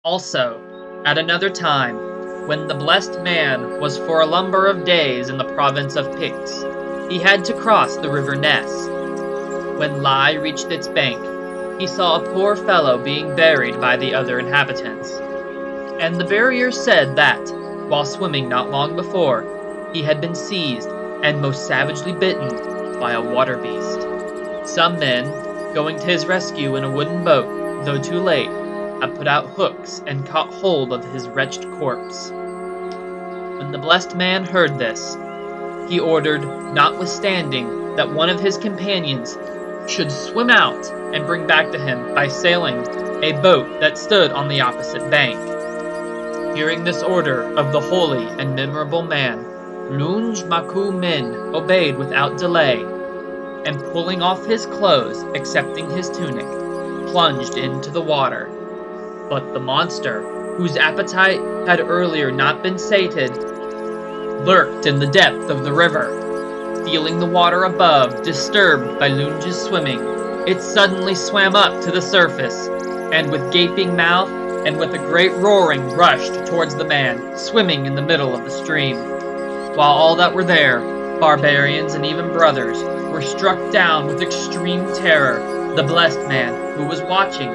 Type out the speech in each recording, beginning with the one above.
Also, at another time, when the blessed man was for a number of days in the province of Picts, he had to cross the river Ness. When Lai reached its bank, he saw a poor fellow being buried by the other inhabitants. And the barrier said that, while swimming not long before, he had been seized and most savagely bitten by a water beast. Some men, going to his rescue in a wooden boat, though too late, had put out hooks and caught hold of his wretched corpse. When the blessed man heard this, he ordered, notwithstanding, that one of his companions should swim out and bring back to him by sailing a boat that stood on the opposite bank. Hearing this order of the holy and memorable man, Lunge Maku Min obeyed without delay, and pulling off his clothes, excepting his tunic, plunged into the water. But the monster, whose appetite had earlier not been sated, lurked in the depth of the river. Feeling the water above disturbed by Lunge's swimming, it suddenly swam up to the surface, and with gaping mouth and with a great roaring rushed towards the man, swimming in the middle of the stream. While all that were there, barbarians and even brothers, were struck down with extreme terror, the blessed man, who was watching,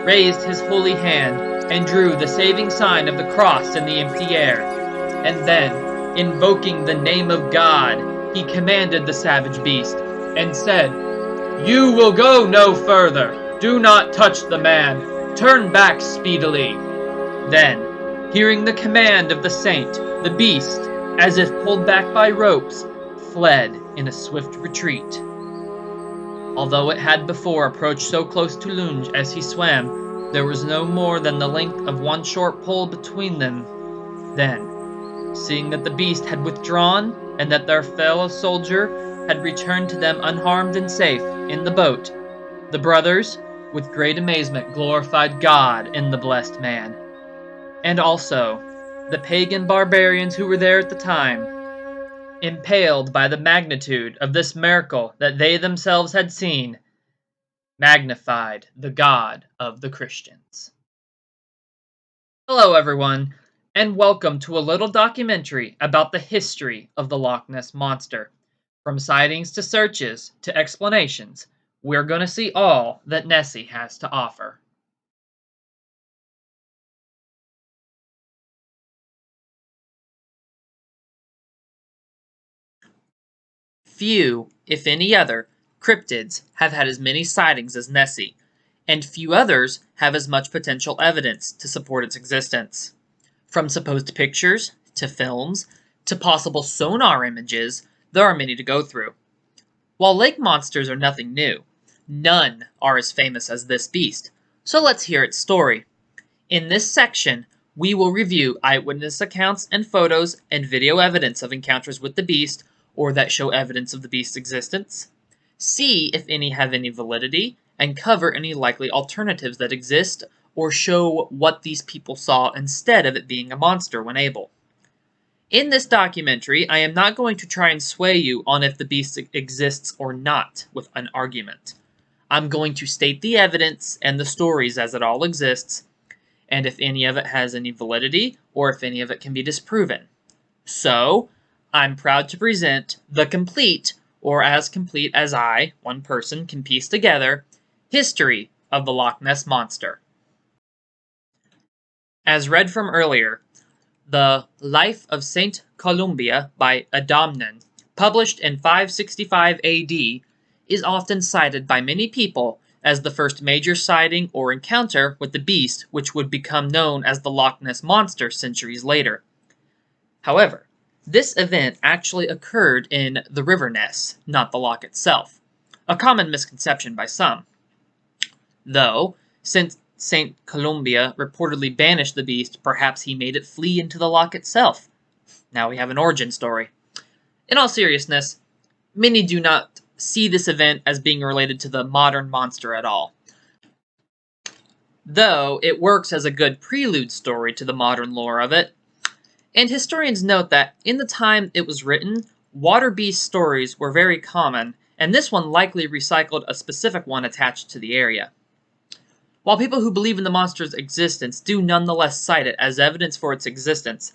raised his holy hand and drew the saving sign of the cross in the empty air, and then, invoking the name of God, he commanded the savage beast, and said, "You will go no further. Do not touch the man. Turn back speedily." Then, hearing the command of the saint, the beast, as if pulled back by ropes, fled in a swift retreat. Although it had before approached so close to Lunge as he swam, there was no more than the length of one short pole between them. Then, seeing that the beast had withdrawn, and that their fellow soldier had returned to them unharmed and safe in the boat, the brothers, with great amazement, glorified God in the blessed man. And also, the pagan barbarians who were there at the time, impaled by the magnitude of this miracle that they themselves had seen, magnified the God of the Christians. Hello everyone, and welcome to a little documentary about the history of the Loch Ness Monster. From sightings to searches to explanations, we're going to see all that Nessie has to offer. Few, if any other, cryptids have had as many sightings as Nessie, and few others have as much potential evidence to support its existence. From supposed pictures, to films, to possible sonar images, there are many to go through. While lake monsters are nothing new, none are as famous as this beast, so let's hear its story. In this section, we will review eyewitness accounts and photos and video evidence of encounters with the beast, or that show evidence of the beast's existence, see if any have any validity, and cover any likely alternatives that exist, or show what these people saw instead of it being a monster when able. In this documentary, I am not going to try and sway you on if the beast exists or not with an argument. I'm going to state the evidence and the stories as it all exists, and if any of it has any validity, or if any of it can be disproven. So, I'm proud to present the complete, or as complete as I, one person, can piece together, history of the Loch Ness Monster. As read from earlier, the Life of Saint Columba by Adamnan, published in 565 AD, is often cited by many people as the first major sighting or encounter with the beast which would become known as the Loch Ness Monster centuries later. However, this event actually occurred in the River Ness, not the loch itself, a common misconception by some. Though, since St. Columba reportedly banished the beast, perhaps he made it flee into the loch itself. Now we have an origin story. In all seriousness, many do not see this event as being related to the modern monster at all, though it works as a good prelude story to the modern lore of it. And historians note that in the time it was written, water beast stories were very common, and this one likely recycled a specific one attached to the area. While people who believe in the monster's existence do nonetheless cite it as evidence for its existence,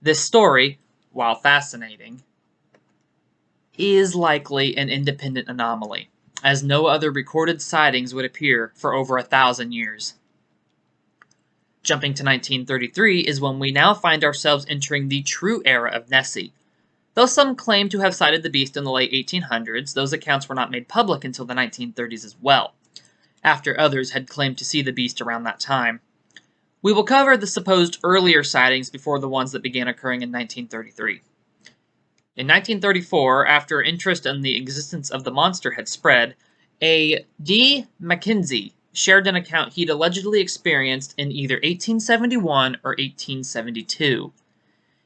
this story, while fascinating, is likely an independent anomaly, as no other recorded sightings would appear for over 1,000 years. Jumping to 1933 is when we now find ourselves entering the true era of Nessie. Though some claim to have sighted the beast in the late 1800s, those accounts were not made public until the 1930s as well, after others had claimed to see the beast around that time. We will cover the supposed earlier sightings before the ones that began occurring in 1933. In 1934, after interest in the existence of the monster had spread, a D. Mackenzie shared an account he'd allegedly experienced in either 1871 or 1872.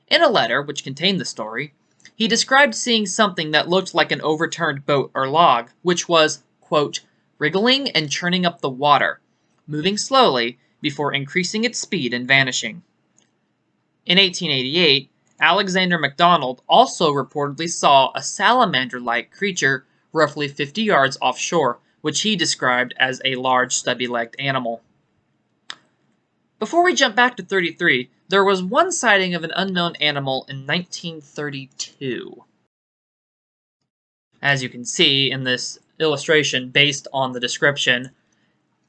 In a letter, which contained the story, he described seeing something that looked like an overturned boat or log, which was, quote, wriggling and churning up the water, moving slowly before increasing its speed and vanishing. In 1888, Alexander MacDonald also reportedly saw a salamander-like creature roughly 50 yards offshore, which he described as a large stubby-legged animal. Before we jump back to 33, there was one sighting of an unknown animal in 1932. As you can see in this illustration, based on the description,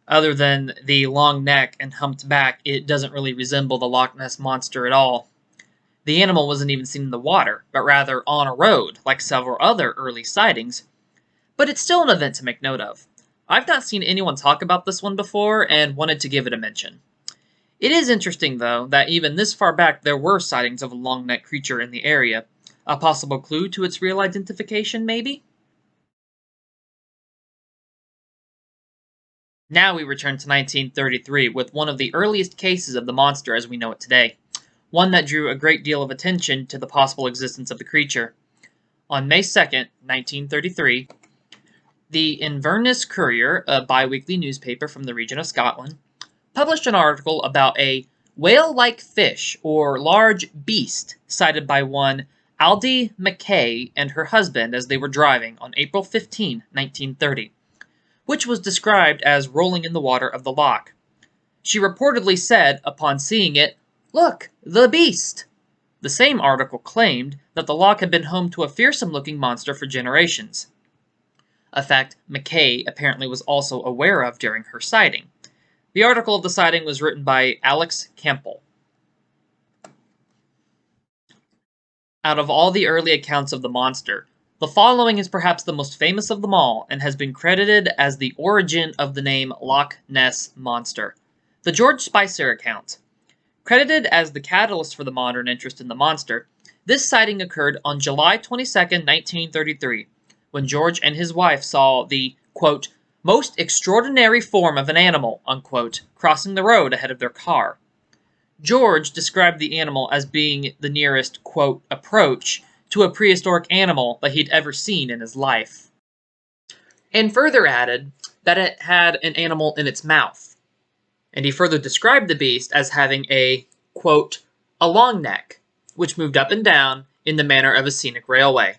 other than the long neck and humped back, it doesn't really resemble the Loch Ness Monster at all. The animal wasn't even seen in the water, but rather on a road, like several other early sightings. But it's still an event to make note of. I've not seen anyone talk about this one before, and wanted to give it a mention. It is interesting, though, that even this far back there were sightings of a long-necked creature in the area. A possible clue to its real identification, maybe? Now we return to 1933 with one of the earliest cases of the monster as we know it today, one that drew a great deal of attention to the possible existence of the creature. On May 2nd, 1933, the Inverness Courier, a bi-weekly newspaper from the region of Scotland, published an article about a whale-like fish or large beast sighted by one Aldi Mackay and her husband as they were driving on April 15, 1930. Which was described as rolling in the water of the loch. She reportedly said, upon seeing it, "Look, the beast!" The same article claimed that the loch had been home to a fearsome-looking monster for generations. A fact Mackay apparently was also aware of during her sighting. The article of the sighting was written by Alex Campbell. Out of all the early accounts of the monster, the following is perhaps the most famous of them all, and has been credited as the origin of the name Loch Ness Monster. The George Spicer account. Credited as the catalyst for the modern interest in the monster, this sighting occurred on July 22, 1933, when George and his wife saw the, quote, most extraordinary form of an animal, unquote, crossing the road ahead of their car. George described the animal as being the nearest, quote, approach to a prehistoric animal that he'd ever seen in his life. And further added that it had an animal in its mouth. And he further described the beast as having a, quote, a long neck, which moved up and down in the manner of a scenic railway.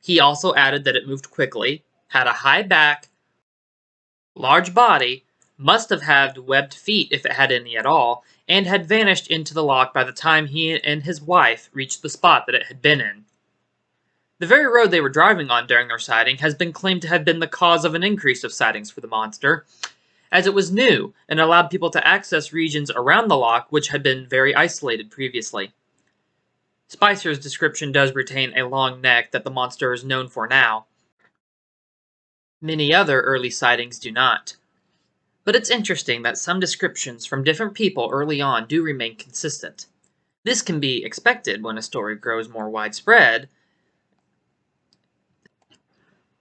He also added that it moved quickly, had a high back, large body, must have had webbed feet if it had any at all, and had vanished into the loch by the time he and his wife reached the spot that it had been in. The very road they were driving on during their sighting has been claimed to have been the cause of an increase of sightings for the monster, as it was new and allowed people to access regions around the loch which had been very isolated previously. Spicer's description does retain a long neck that the monster is known for now. Many other early sightings do not. But it's interesting that some descriptions from different people early on do remain consistent. This can be expected when a story grows more widespread.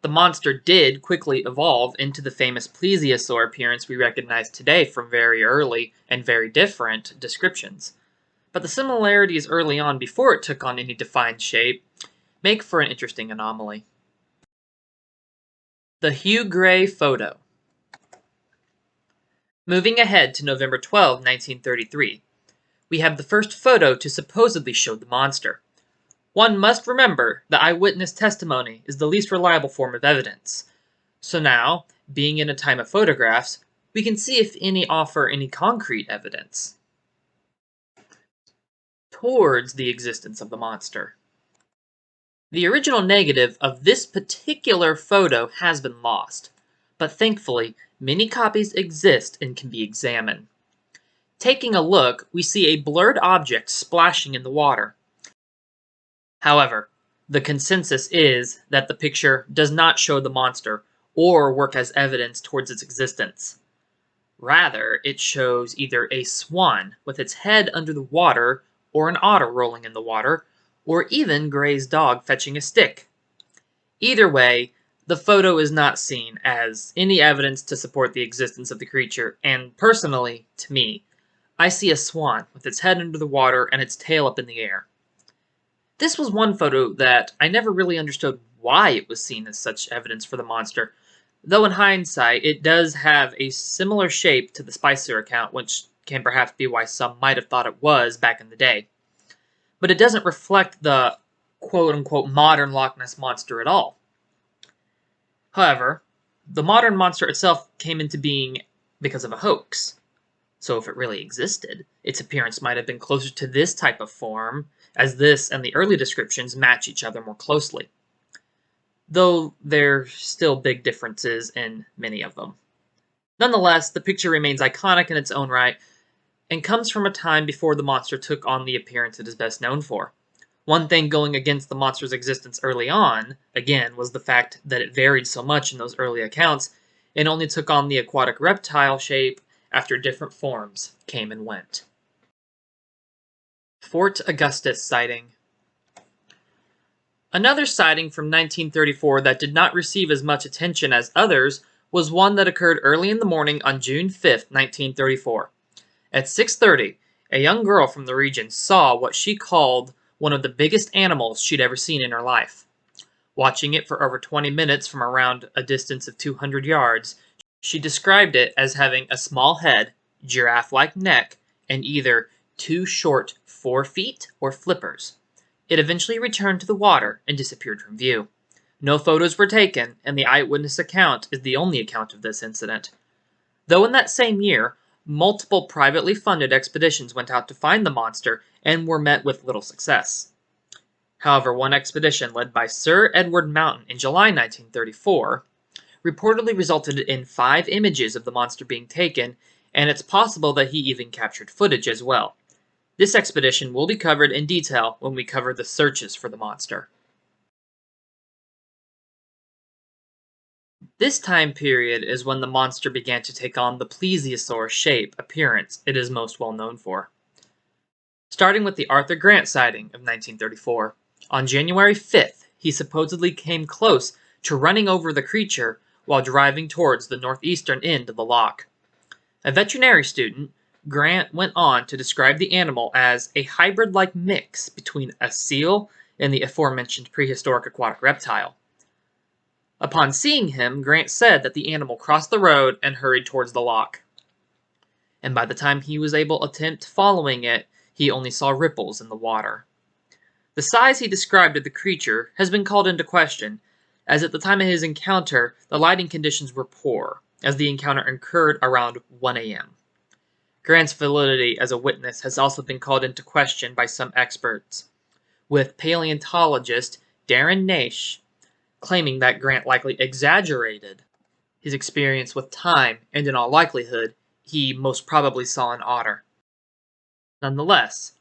The monster did quickly evolve into the famous plesiosaur appearance we recognize today from very early and very different descriptions. But the similarities early on before it took on any defined shape make for an interesting anomaly. The Hugh Gray Photo. Moving ahead to November 12, 1933, we have the first photo to supposedly show the monster. One must remember that eyewitness testimony is the least reliable form of evidence. So now, being in a time of photographs, we can see if any offer any concrete evidence towards the existence of the monster. The original negative of this particular photo has been lost, but thankfully, many copies exist and can be examined. Taking a look, we see a blurred object splashing in the water. However, the consensus is that the picture does not show the monster or work as evidence towards its existence. Rather, it shows either a swan with its head under the water, or an otter rolling in the water, or even Gray's dog fetching a stick. Either way, the photo is not seen as any evidence to support the existence of the creature, and personally, to me, I see a swan with its head under the water and its tail up in the air. This was one photo that I never really understood why it was seen as such evidence for the monster, though in hindsight it does have a similar shape to the Spicer account, which can perhaps be why some might have thought it was back in the day. But it doesn't reflect the quote-unquote modern Loch Ness Monster at all. However, the modern monster itself came into being because of a hoax. So if it really existed, its appearance might have been closer to this type of form, as this and the early descriptions match each other more closely. Though there's still big differences in many of them. Nonetheless, the picture remains iconic in its own right, and comes from a time before the monster took on the appearance it is best known for. One thing going against the monster's existence early on, again, was the fact that it varied so much in those early accounts, and only took on the aquatic reptile shape after different forms came and went. Fort Augustus sighting. Another sighting from 1934 that did not receive as much attention as others was one that occurred early in the morning on June 5, 1934. At 6:30, a young girl from the region saw what she called one of the biggest animals she'd ever seen in her life. Watching it for over 20 minutes from around a distance of 200 yards, she described it as having a small head, giraffe-like neck, and either two short 4-feet or flippers. It eventually returned to the water and disappeared from view. No photos were taken, and the eyewitness account is the only account of this incident. Though in that same year, multiple privately funded expeditions went out to find the monster and were met with little success. However, one expedition led by Sir Edward Mountain in July 1934 reportedly resulted in 5 images of the monster being taken, and it's possible that he even captured footage as well. This expedition will be covered in detail when we cover the searches for the monster. This time period is when the monster began to take on the plesiosaur shape appearance it is most well known for. Starting with the Arthur Grant sighting of 1934, on January 5th, he supposedly came close to running over the creature while driving towards the northeastern end of the loch. A veterinary student, Grant went on to describe the animal as a hybrid-like mix between a seal and the aforementioned prehistoric aquatic reptile. Upon seeing him, Grant said that the animal crossed the road and hurried towards the loch. And by the time he was able to attempt following it, he only saw ripples in the water. The size he described of the creature has been called into question, as at the time of his encounter, the lighting conditions were poor, as the encounter occurred around 1 a.m. Grant's validity as a witness has also been called into question by some experts, with paleontologist Darren Naish claiming that Grant likely exaggerated his experience with time, and in all likelihood, he most probably saw an otter. Nonetheless,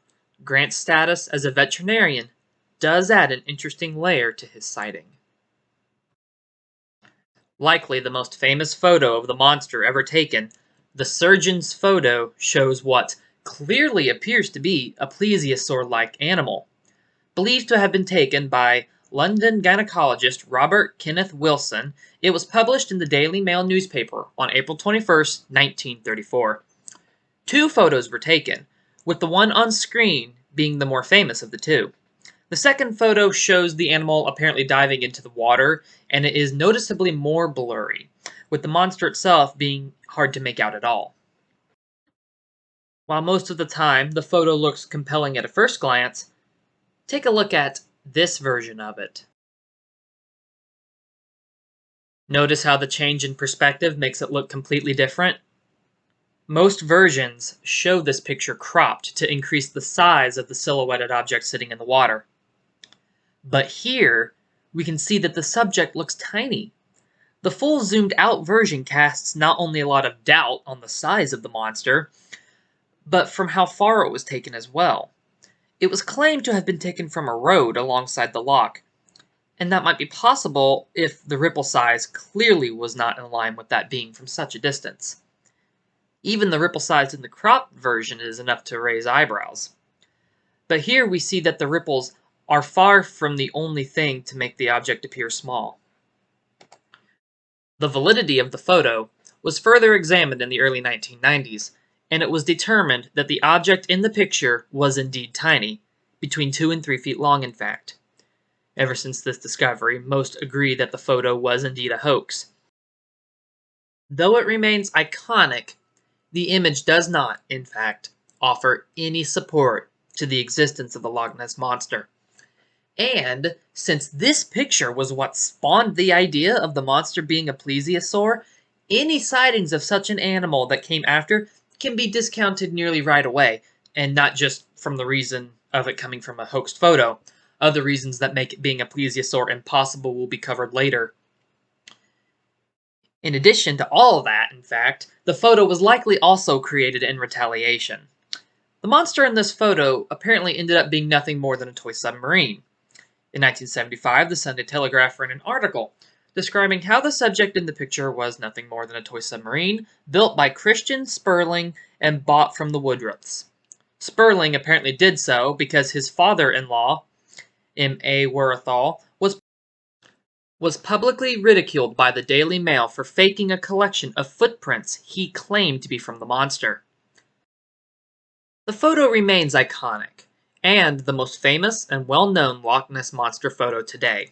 Grant's status as a veterinarian does add an interesting layer to his sighting. Likely the most famous photo of the monster ever taken, the surgeon's photo shows what clearly appears to be a plesiosaur-like animal, believed to have been taken by London gynecologist Robert Kenneth Wilson. It was published in the Daily Mail newspaper on April 21, 1934. 2 photos were taken, with the one on screen being the more famous of the 2. The second photo shows the animal apparently diving into the water, and it is noticeably more blurry, with the monster itself being hard to make out at all. While most of the time the photo looks compelling at a first glance, take a look at this version of it. Notice how the change in perspective makes it look completely different? Most versions show this picture cropped to increase the size of the silhouetted object sitting in the water. But here, we can see that the subject looks tiny. The full zoomed out version casts not only a lot of doubt on the size of the monster, but from how far it was taken as well. It was claimed to have been taken from a road alongside the loch, and that might be possible if the ripple size clearly was not in line with that being from such a distance. Even the ripple size in the cropped version is enough to raise eyebrows. But here we see that the ripples are far from the only thing to make the object appear small. The validity of the photo was further examined in the early 1990s, and it was determined that the object in the picture was indeed tiny, between 2 and 3 feet long in fact. Ever since this discovery, most agree that the photo was indeed a hoax. Though it remains iconic, the image does not, in fact, offer any support to the existence of the Loch Ness Monster. And since this picture was what spawned the idea of the monster being a plesiosaur, any sightings of such an animal that came after can be discounted nearly right away, and not just from the reason of it coming from a hoaxed photo. Other reasons that make it being a plesiosaur impossible will be covered later. In addition to all of that, in fact, the photo was likely also created in retaliation. The monster in this photo apparently ended up being nothing more than a toy submarine. In 1975, the Sunday Telegraph ran an article describing how the subject in the picture was nothing more than a toy submarine built by Christian Sperling and bought from the Woodruffs. Sperling apparently did so because his father-in-law, M.A. Werthal, was publicly ridiculed by the Daily Mail for faking a collection of footprints he claimed to be from the monster. The photo remains iconic, and the most famous and well-known Loch Ness Monster photo today.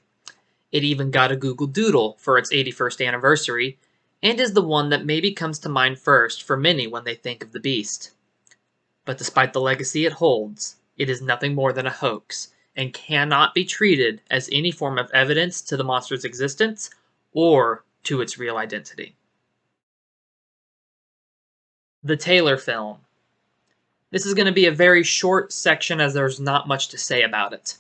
It even got a Google Doodle for its 81st anniversary, and is the one that maybe comes to mind first for many when they think of the beast. But despite the legacy it holds, it is nothing more than a hoax, and cannot be treated as any form of evidence to the monster's existence or to its real identity. The Taylor film. This is going to be a very short section as there's not much to say about it.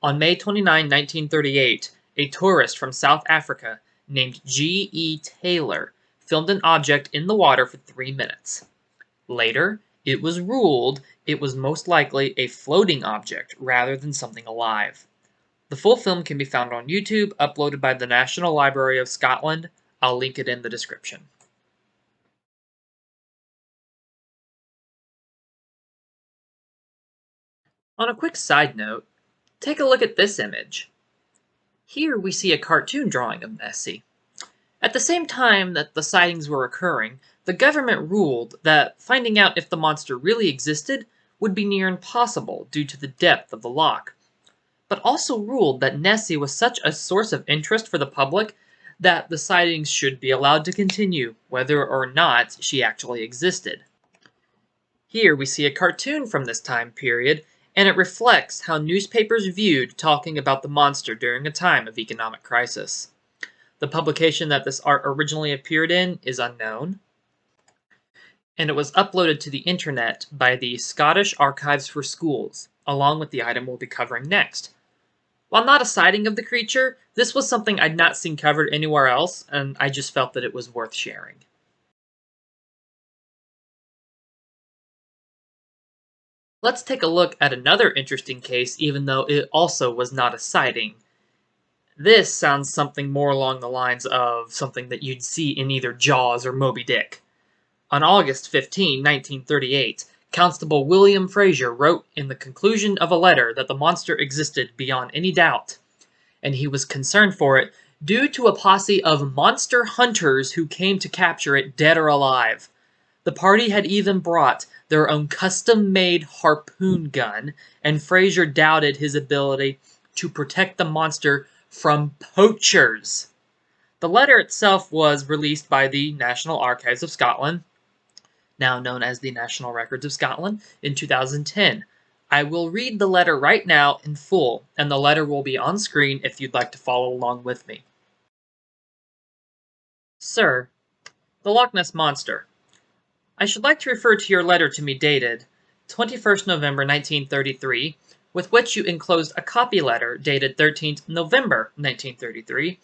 On May 29, 1938, a tourist from South Africa named G.E. Taylor filmed an object in the water for 3 minutes. Later, it was ruled it was most likely a floating object rather than something alive. The full film can be found on YouTube, uploaded by the National Library of Scotland. I'll link it in the description. On a quick side note, take a look at this image. Here we see a cartoon drawing of Nessie. At the same time that the sightings were occurring, the government ruled that finding out if the monster really existed would be near impossible due to the depth of the loch, but also ruled that Nessie was such a source of interest for the public that the sightings should be allowed to continue, whether or not she actually existed. Here we see a cartoon from this time period, and it reflects how newspapers viewed talking about the monster during a time of economic crisis. The publication that this art originally appeared in is unknown, and it was uploaded to the internet by the Scottish Archives for Schools, along with the item we'll be covering next. While not a sighting of the creature, this was something I'd not seen covered anywhere else, and I just felt that it was worth sharing. Let's take a look at another interesting case, even though it also was not a sighting. This sounds something more along the lines of something that you'd see in either Jaws or Moby Dick. On August 15, 1938, Constable William Fraser wrote in the conclusion of a letter that the monster existed beyond any doubt, and he was concerned for it due to a posse of monster hunters who came to capture it dead or alive. The party had even brought their own custom-made harpoon gun, and Fraser doubted his ability to protect the monster from poachers. The letter itself was released by the National Archives of Scotland, now known as the National Records of Scotland, in 2010. I will read the letter right now in full, and the letter will be on screen if you'd like to follow along with me. Sir, the Loch Ness Monster. I should like to refer to your letter to me dated 21st November 1933, with which you enclosed a copy letter dated 13th November 1933,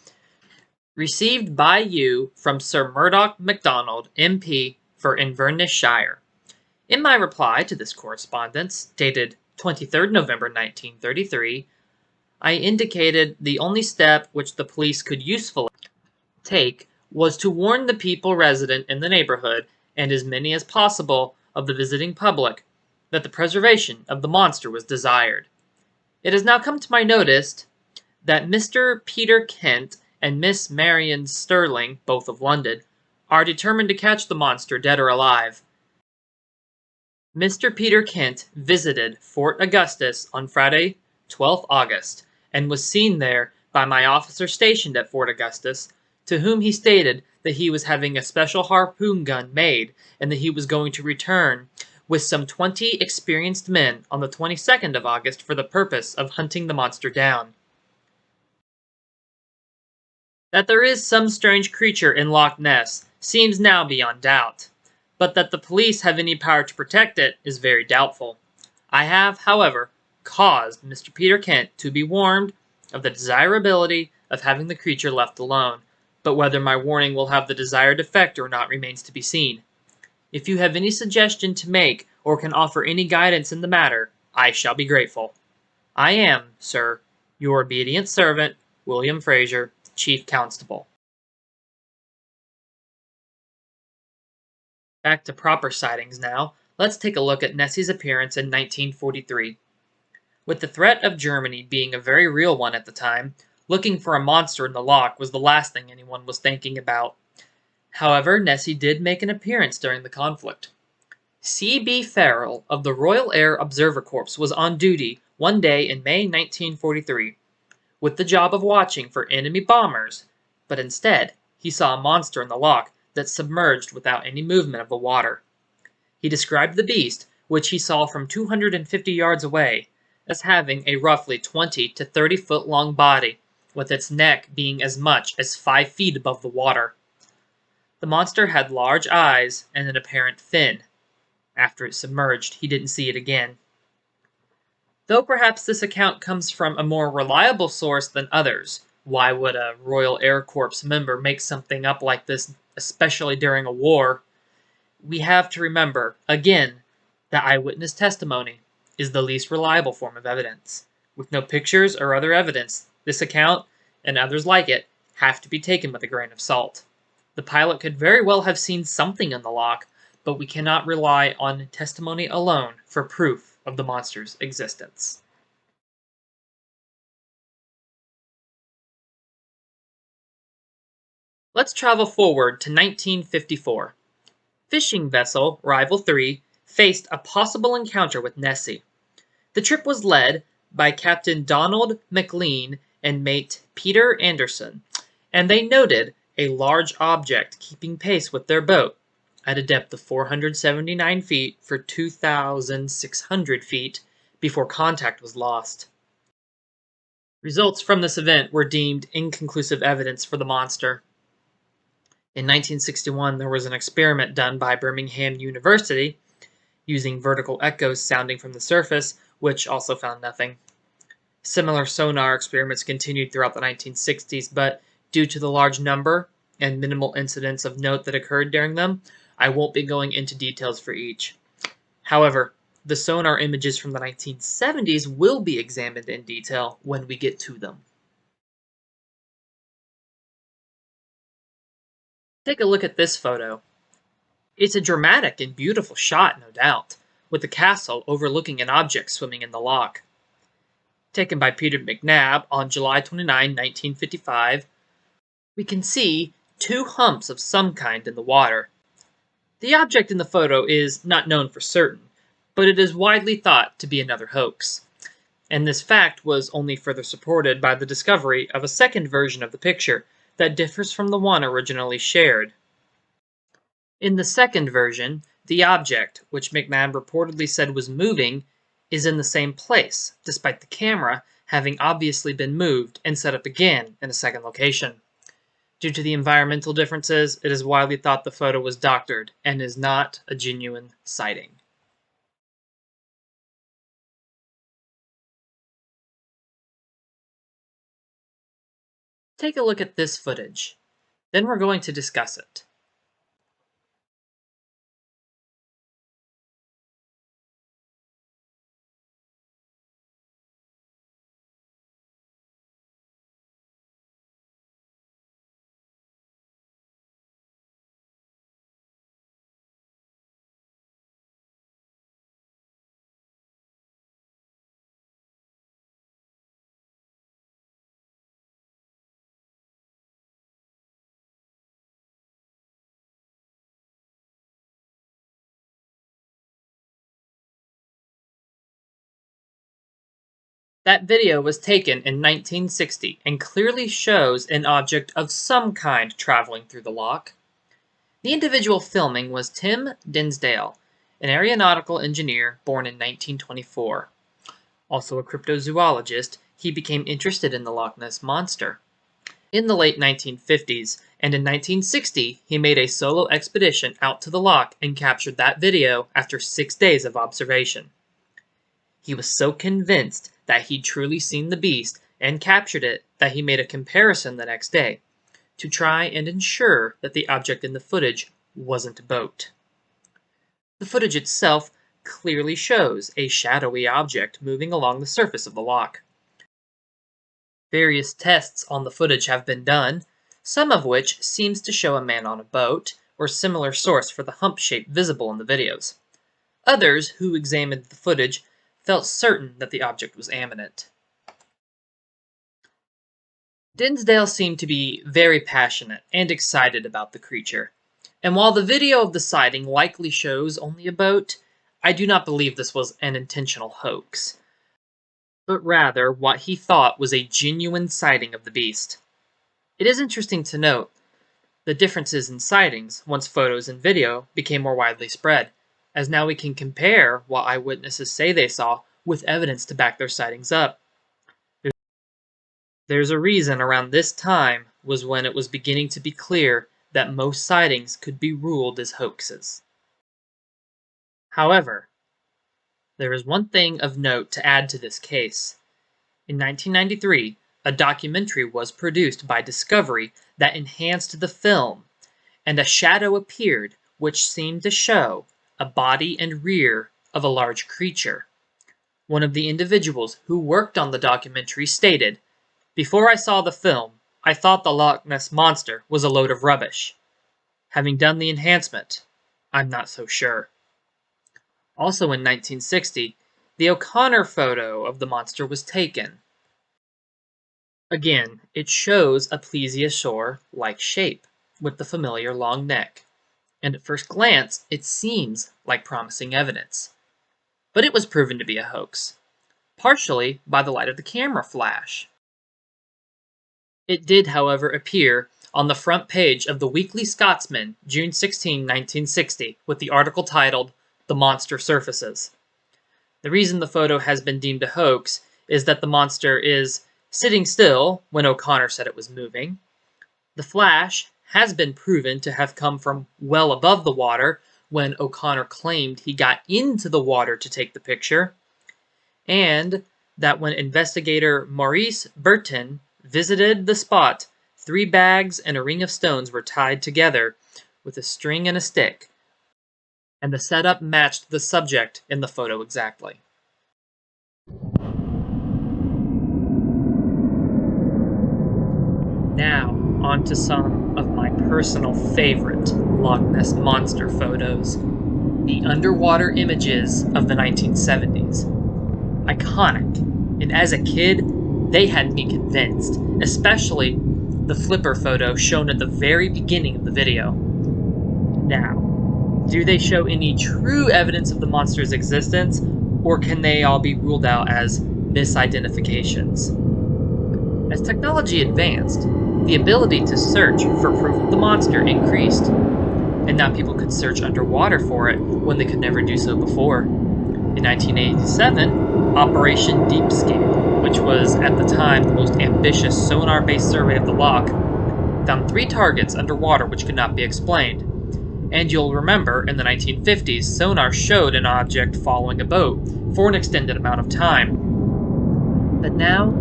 received by you from Sir Murdoch MacDonald, MP for Inverness Shire. In my reply to this correspondence, dated 23rd November 1933, I indicated the only step which the police could usefully take was to warn the people resident in the neighborhood, and as many as possible of the visiting public, that the preservation of the monster was desired. It has now come to my notice that Mr. Peter Kent and Miss Marion Sterling, both of London, are determined to catch the monster, dead or alive. Mr. Peter Kent visited Fort Augustus on Friday, 12th August, and was seen there by my officer stationed at Fort Augustus, to whom he stated that he was having a special harpoon gun made, and that he was going to return with some 20 experienced men on the 22nd of August for the purpose of hunting the monster down. That there is some strange creature in Loch Ness seems now beyond doubt, but that the police have any power to protect it is very doubtful. I have, however, caused Mr. Peter Kent to be warned of the desirability of having the creature left alone, but whether my warning will have the desired effect or not remains to be seen. If you have any suggestion to make or can offer any guidance in the matter, I shall be grateful. I am, sir, your obedient servant, William Fraser, Chief Constable. Back to proper sightings now. Let's take a look at Nessie's appearance in 1943. With the threat of Germany being a very real one at the time, looking for a monster in the loch was the last thing anyone was thinking about. However, Nessie did make an appearance during the conflict. C.B. Farrell of the Royal Air Observer Corps was on duty one day in May 1943, with the job of watching for enemy bombers, but instead he saw a monster in the loch that submerged without any movement of the water. He described the beast, which he saw from 250 yards away, as having a roughly 20 to 30 foot long body, with its neck being as much as 5 feet above the water. The monster had large eyes and an apparent fin. After it submerged, he didn't see it again. Though perhaps this account comes from a more reliable source than others, why would a Royal Air Corps member make something up like this, especially during a war? We have to remember, again, that eyewitness testimony is the least reliable form of evidence. With no pictures or other evidence, this account, and others like it, have to be taken with a grain of salt. The pilot could very well have seen something in the loch, but we cannot rely on testimony alone for proof of the monster's existence. Let's travel forward to 1954. Fishing vessel Rival 3 faced a possible encounter with Nessie. The trip was led by Captain Donald McLean and mate Peter Anderson, and they noted a large object keeping pace with their boat at a depth of 479 feet for 2,600 feet before contact was lost. Results from this event were deemed inconclusive evidence for the monster. In 1961, there was an experiment done by Birmingham University using vertical echoes sounding from the surface, which also found nothing. Similar sonar experiments continued throughout the 1960s, but due to the large number and minimal incidents of note that occurred during them, I won't be going into details for each. However, the sonar images from the 1970s will be examined in detail when we get to them. Take a look at this photo. It's a dramatic and beautiful shot, no doubt, with the castle overlooking an object swimming in the loch. Taken by Peter McNabb on July 29, 1955, we can see 2 humps of some kind in the water. The object in the photo is not known for certain, but it is widely thought to be another hoax. And this fact was only further supported by the discovery of a second version of the picture that differs from the one originally shared. In the second version, the object, which McNabb reportedly said was moving, is in the same place, despite the camera having obviously been moved and set up again in a second location. Due to the environmental differences, it is widely thought the photo was doctored and is not a genuine sighting. Take a look at this footage. Then we're going to discuss it. That video was taken in 1960 and clearly shows an object of some kind traveling through the loch. The individual filming was Tim Dinsdale, an aeronautical engineer born in 1924. Also a cryptozoologist, he became interested in the Loch Ness Monster. In the late 1950s and in 1960, he made a solo expedition out to the loch and captured that video after 6 days of observation. He was so convinced that he'd truly seen the beast and captured it that he made a comparison the next day to try and ensure that the object in the footage wasn't a boat. The footage itself clearly shows a shadowy object moving along the surface of the loch. Various tests on the footage have been done, some of which seems to show a man on a boat or similar source for the hump shape visible in the videos. Others who examined the footage felt certain that the object was imminent. Dinsdale seemed to be very passionate and excited about the creature, and while the video of the sighting likely shows only a boat, I do not believe this was an intentional hoax, but rather what he thought was a genuine sighting of the beast. It is interesting to note the differences in sightings once photos and video became more widely spread, as now we can compare what eyewitnesses say they saw with evidence to back their sightings up. There's a reason around this time was when it was beginning to be clear that most sightings could be ruled as hoaxes. However, there is one thing of note to add to this case. In 1993, a documentary was produced by Discovery that enhanced the film, and a shadow appeared which seemed to show a body and rear of a large creature. One of the individuals who worked on the documentary stated, "Before I saw the film, I thought the Loch Ness Monster was a load of rubbish. Having done the enhancement, I'm not so sure." Also in 1960, the O'Connor photo of the monster was taken. Again, it shows a plesiosaur-like shape, with the familiar long neck, and at first glance, it seems like promising evidence. But it was proven to be a hoax, partially by the light of the camera flash. It did, however, appear on the front page of the Weekly Scotsman, June 16, 1960, with the article titled, "The Monster Surfaces." The reason the photo has been deemed a hoax is that the monster is sitting still when O'Connor said it was moving. The flash has been proven to have come from well above the water when O'Connor claimed he got into the water to take the picture, and that when investigator Maurice Burton visited the spot, 3 bags and a ring of stones were tied together with a string and a stick, and the setup matched the subject in the photo exactly. Now, on to some of my personal favorite Loch Ness Monster photos. The underwater images of the 1970s. Iconic, and as a kid, they had me convinced, especially the flipper photo shown at the very beginning of the video. Now, do they show any true evidence of the monster's existence, or can they all be ruled out as misidentifications? As technology advanced, the ability to search for proof of the monster increased, and now people could search underwater for it when they could never do so before. In 1987, Operation Deepscape, which was at the time the most ambitious sonar-based survey of the loch, found 3 targets underwater which could not be explained. And you'll remember, in the 1950s, sonar showed an object following a boat for an extended amount of time. But now,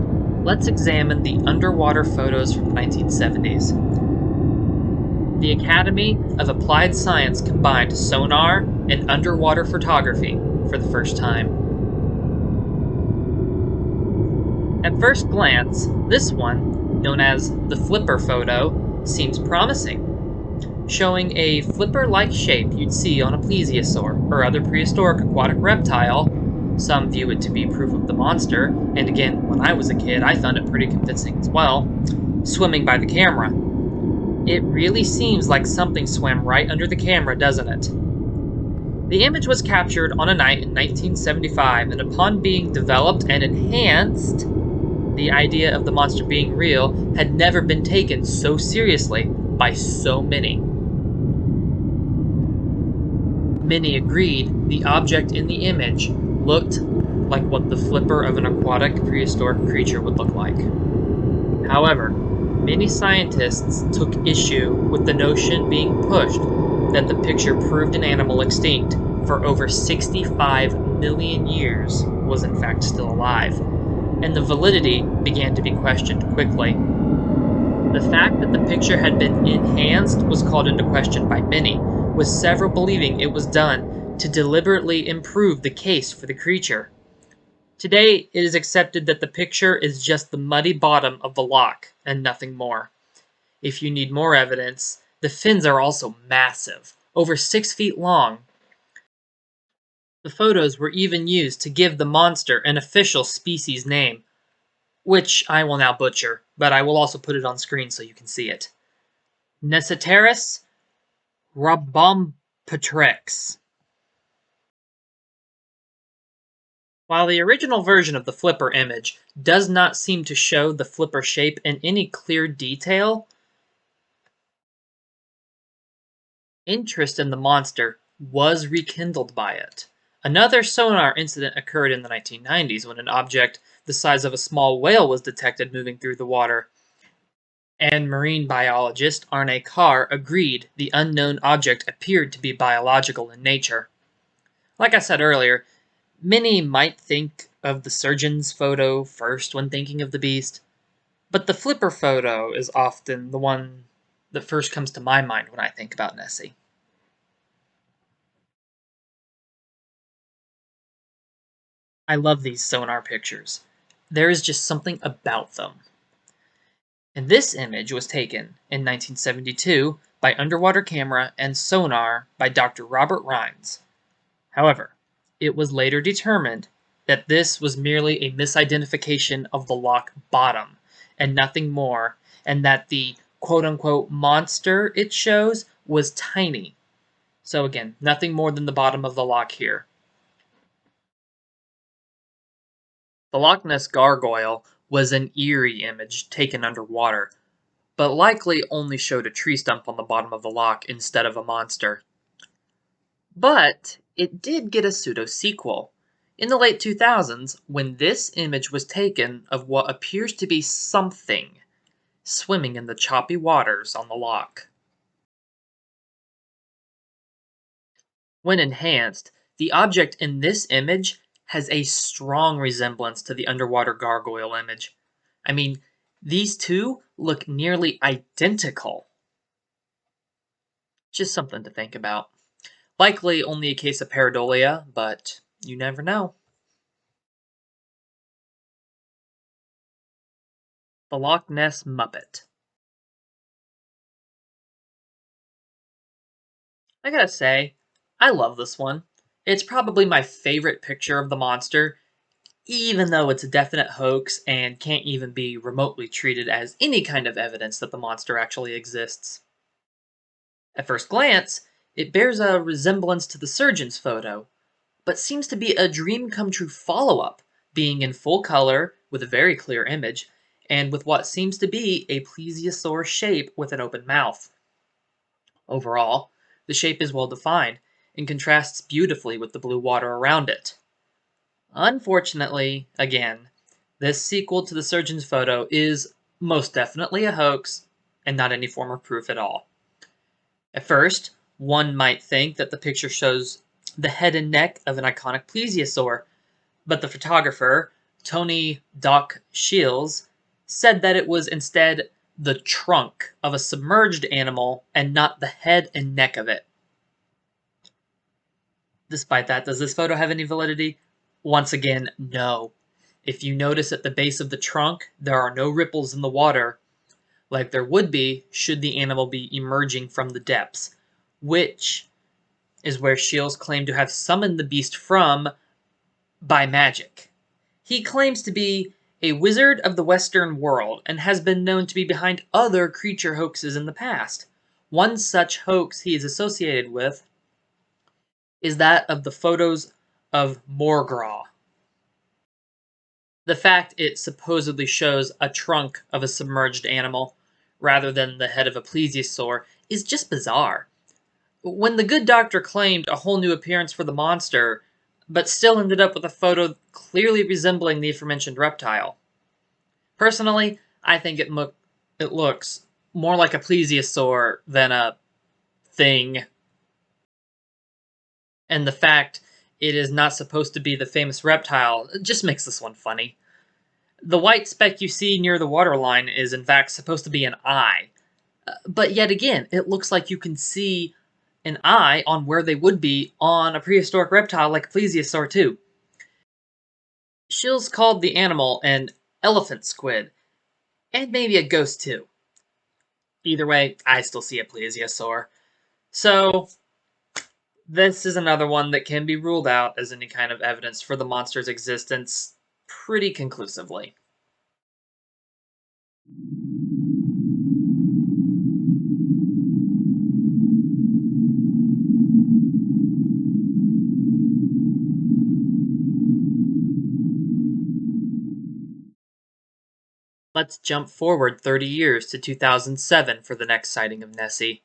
let's examine the underwater photos from the 1970s. The Academy of Applied Science combined sonar and underwater photography for the first time. At first glance, this one, known as the flipper photo, seems promising, showing a flipper-like shape you'd see on a plesiosaur or other prehistoric aquatic reptile. Some view it to be proof of the monster, and again, when I was a kid, I found it pretty convincing as well, swimming by the camera. It really seems like something swam right under the camera, doesn't it? The image was captured on a night in 1975, and upon being developed and enhanced, the idea of the monster being real had never been taken so seriously by so many. Many agreed the object in the image looked like what the flipper of an aquatic prehistoric creature would look like. However, many scientists took issue with the notion being pushed that the picture proved an animal extinct for over 65 million years was in fact still alive, and the validity began to be questioned quickly. The fact that the picture had been enhanced was called into question by many, with several believing it was done to deliberately improve the case for the creature. Today, it is accepted that the picture is just the muddy bottom of the loch and nothing more. If you need more evidence, the fins are also massive, over 6 feet long. The photos were even used to give the monster an official species name, which I will now butcher, but I will also put it on screen so you can see it. Nessie Rhombompteryx. While the original version of the flipper image does not seem to show the flipper shape in any clear detail, interest in the monster was rekindled by it. Another sonar incident occurred in the 1990s when an object the size of a small whale was detected moving through the water, and marine biologist Arne Carr agreed the unknown object appeared to be biological in nature. Like I said earlier, many might think of the surgeon's photo first when thinking of the beast, but the flipper photo is often the one that first comes to my mind when I think about Nessie. I love these sonar pictures. There is just something about them. And this image was taken in 1972 by underwater camera and sonar by Dr. Robert Rines. However, it was later determined that this was merely a misidentification of the loch bottom and nothing more, and that the quote-unquote monster it shows was tiny. So again, nothing more than the bottom of the loch here. The Loch Ness gargoyle was an eerie image taken underwater, but likely only showed a tree stump on the bottom of the loch instead of a monster. But it did get a pseudo-sequel in the late 2000s when this image was taken of what appears to be something swimming in the choppy waters on the loch. When enhanced, the object in this image has a strong resemblance to the underwater gargoyle image. I mean, these two look nearly identical. Just something to think about. Likely only a case of pareidolia, but you never know. The Loch Ness Muppet. I gotta say, I love this one. It's probably my favorite picture of the monster, even though it's a definite hoax and can't even be remotely treated as any kind of evidence that the monster actually exists. At first glance, it bears a resemblance to the surgeon's photo, but seems to be a dream come true follow-up, being in full color with a very clear image, and with what seems to be a plesiosaur shape with an open mouth. Overall, the shape is well defined and contrasts beautifully with the blue water around it. Unfortunately, again, this sequel to the surgeon's photo is most definitely a hoax and not any form of proof at all. At first, one might think that the picture shows the head and neck of an iconic plesiosaur, but the photographer, Tony Doc Shields, said that it was instead the trunk of a submerged animal and not the head and neck of it. Despite that, does this photo have any validity? Once again, no. If you notice at the base of the trunk, there are no ripples in the water, like there would be should the animal be emerging from the depths, which is where Shields claimed to have summoned the beast from by magic. He claims to be a wizard of the Western world and has been known to be behind other creature hoaxes in the past. One such hoax he is associated with is that of the photos of Morgraw. The fact it supposedly shows a trunk of a submerged animal rather than the head of a plesiosaur is just bizarre. When the good doctor claimed a whole new appearance for the monster, but still ended up with a photo clearly resembling the aforementioned reptile. Personally, I think it looks more like a plesiosaur than a thing. And the fact it is not supposed to be the famous reptile just makes this one funny. The white speck you see near the waterline is in fact supposed to be an eye. But yet again, it looks like you can see an eye on where they would be on a prehistoric reptile like a plesiosaur too. Shields called the animal an elephant squid, and maybe a ghost too. Either way, I still see a plesiosaur. So, this is another one that can be ruled out as any kind of evidence for the monster's existence pretty conclusively. Let's jump forward 30 years to 2007 for the next sighting of Nessie.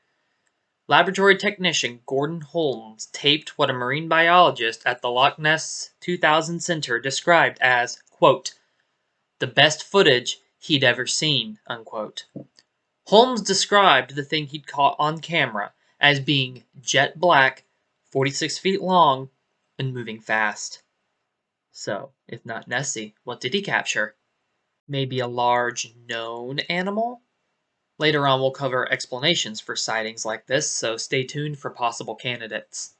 Laboratory technician Gordon Holmes taped what a marine biologist at the Loch Ness 2000 Center described as, quote, the best footage he'd ever seen, unquote. Holmes described the thing he'd caught on camera as being jet black, 46 feet long, and moving fast. So, if not Nessie, what did he capture? Maybe a large known animal? Later on, we'll cover explanations for sightings like this, so stay tuned for possible candidates.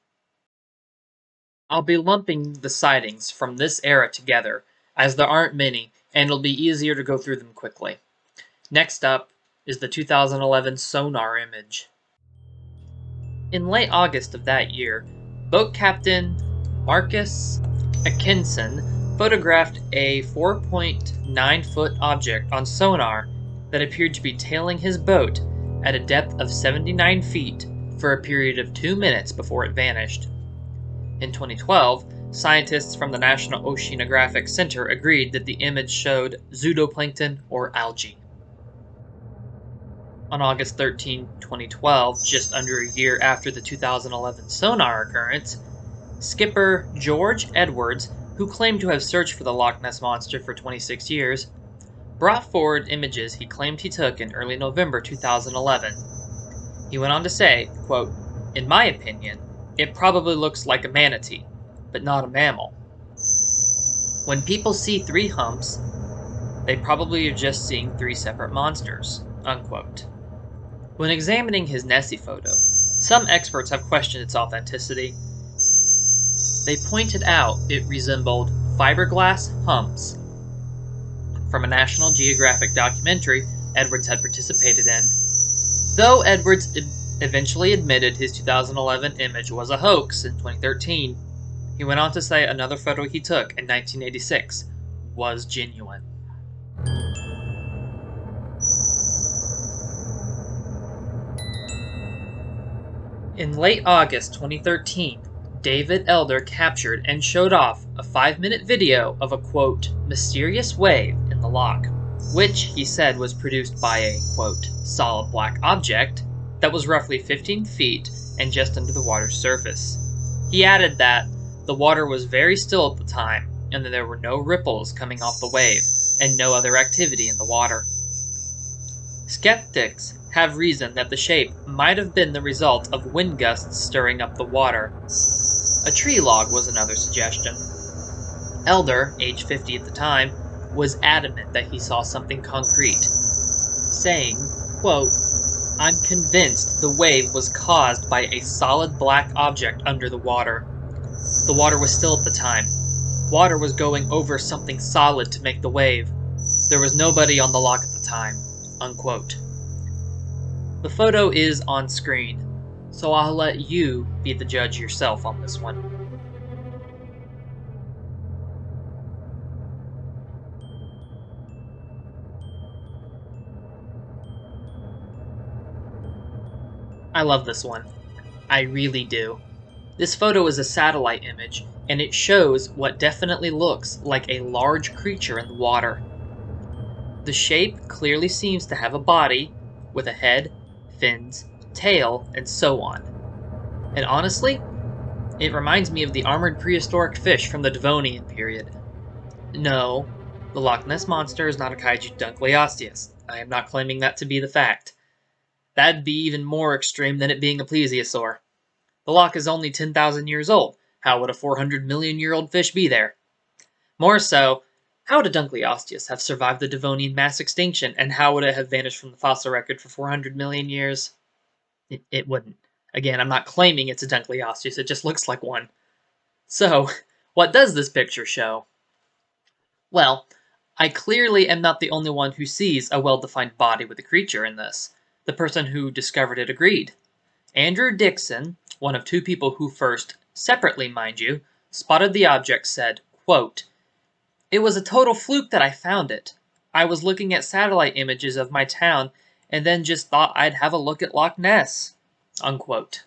I'll be lumping the sightings from this era together, as there aren't many, and it'll be easier to go through them quickly. Next up is the 2011 sonar image. In late August of that year, boat captain Marcus Atkinson photographed a 4.9-foot object on sonar that appeared to be tailing his boat at a depth of 79 feet for a period of 2 minutes before it vanished. In 2012, scientists from the National Oceanographic Center agreed that the image showed zooplankton or algae. On August 13, 2012, just under a year after the 2011 sonar occurrence, skipper George Edwards, who claimed to have searched for the Loch Ness Monster for 26 years, brought forward images he claimed he took in early November 2011. He went on to say, quote, in my opinion, it probably looks like a manatee, but not a mammal. When people see 3 humps, they probably are just seeing 3 separate monsters, unquote. When examining his Nessie photo, some experts have questioned its authenticity. They pointed out it resembled fiberglass humps from a National Geographic documentary Edwards had participated in. Though Edwards eventually admitted his 2011 image was a hoax in 2013, he went on to say another photo he took in 1986 was genuine. In late August 2013, David Elder captured and showed off a 5-minute video of a, quote, mysterious wave in the loch, which he said was produced by a, quote, solid black object that was roughly 15 feet and just under the water's surface. He added that the water was very still at the time and that there were no ripples coming off the wave and no other activity in the water. Skeptics have reasoned that the shape might have been the result of wind gusts stirring up the water. A tree log was another suggestion. Elder, age 50 at the time, was adamant that he saw something concrete, saying, quote, "I'm convinced the wave was caused by a solid black object under the water. The water was still at the time. Water was going over something solid to make the wave. There was nobody on the loch at the time." Unquote. The photo is on screen, so I'll let you be the judge yourself on this one. I love this one. I really do. This photo is a satellite image, and it shows what definitely looks like a large creature in the water. The shape clearly seems to have a body, with a head, fins, tail, and so on. And honestly, it reminds me of the armored prehistoric fish from the Devonian period. No, the Loch Ness Monster is not a kaiju Dunkleosteus. I am not claiming that to be the fact. That'd be even more extreme than it being a plesiosaur. The loch is only 10,000 years old. How would a 400 million year old fish be there? More so, how would a Dunkleosteus have survived the Devonian mass extinction, and how would it have vanished from the fossil record for 400 million years? It wouldn't. Again, I'm not claiming it's a Dunkleosteus, it just looks like one. So, what does this picture show? Well, I clearly am not the only one who sees a well-defined body with a creature in this. The person who discovered it agreed. Andrew Dixon, one of two people who first, separately mind you, spotted the object, said, quote, "It was a total fluke that I found it. I was looking at satellite images of my town and then just thought I'd have a look at Loch Ness." Unquote.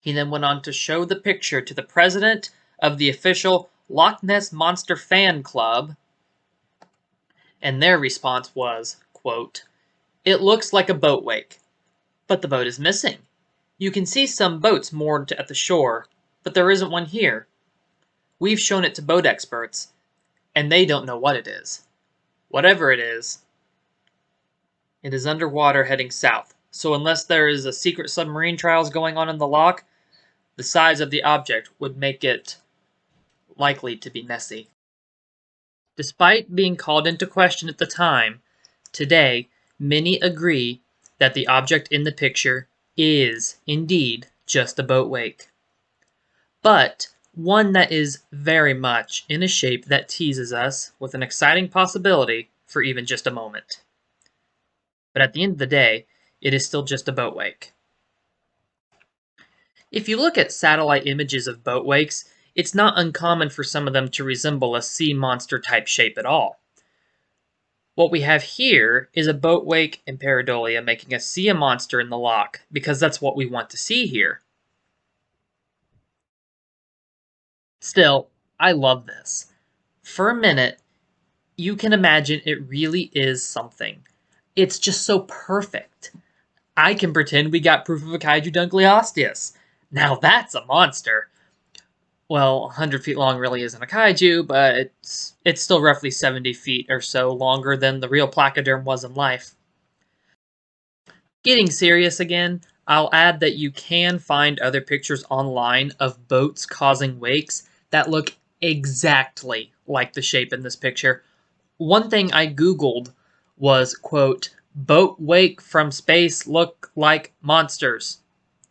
He then went on to show the picture to the president of the official Loch Ness Monster fan club, and their response was, quote, "It looks like a boat wake, but the boat is missing. You can see some boats moored at the shore, but there isn't one here. We've shown it to boat experts, and they don't know what it is. Whatever it is underwater heading south, so unless there is a secret submarine trials going on in the loch, the size of the object would make it likely to be Nessie." Despite being called into question at the time, today many agree that the object in the picture is indeed just a boat wake, but one that is very much in a shape that teases us with an exciting possibility for even just a moment. But at the end of the day, it is still just a boat wake. If you look at satellite images of boat wakes, it's not uncommon for some of them to resemble a sea monster type shape at all. What we have here is a boat wake and pareidolia making us see a monster in the loch, because that's what we want to see here. Still, I love this. For a minute, you can imagine it really is something. It's just so perfect. I can pretend we got proof of a kaiju Dunkleosteus. Now that's a monster. Well, 100 feet long really isn't a kaiju, but it's still roughly 70 feet or so longer than the real placoderm was in life. Getting serious again, I'll add that you can find other pictures online of boats causing wakes that look exactly like the shape in this picture. One thing I googled was, quote, "boat wake from space look like monsters."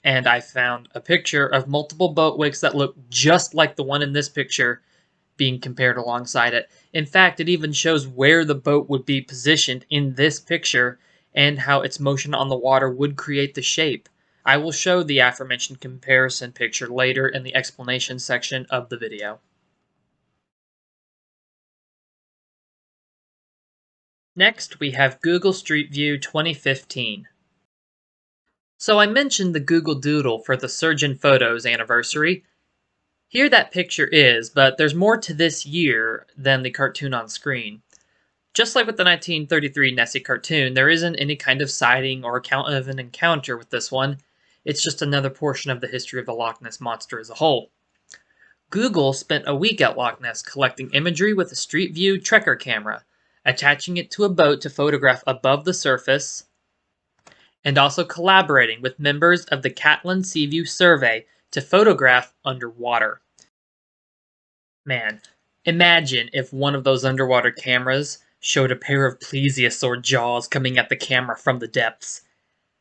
And I found a picture of multiple boat wakes that look just like the one in this picture being compared alongside it. In fact, it even shows where the boat would be positioned in this picture and how its motion on the water would create the shape. I will show the aforementioned comparison picture later in the explanation section of the video. Next, we have Google Street View 2015. So I mentioned the Google Doodle for the Surgeon Photos anniversary. Here that picture is, but there's more to this year than the cartoon on screen. Just like with the 1933 Nessie cartoon, there isn't any kind of sighting or account of an encounter with this one. It's just another portion of the history of the Loch Ness Monster as a whole. Google spent a week at Loch Ness collecting imagery with a Street View Trekker camera, attaching it to a boat to photograph above the surface, and also collaborating with members of the Catlin Seaview Survey to photograph underwater. Man, imagine if one of those underwater cameras showed a pair of plesiosaur jaws coming at the camera from the depths.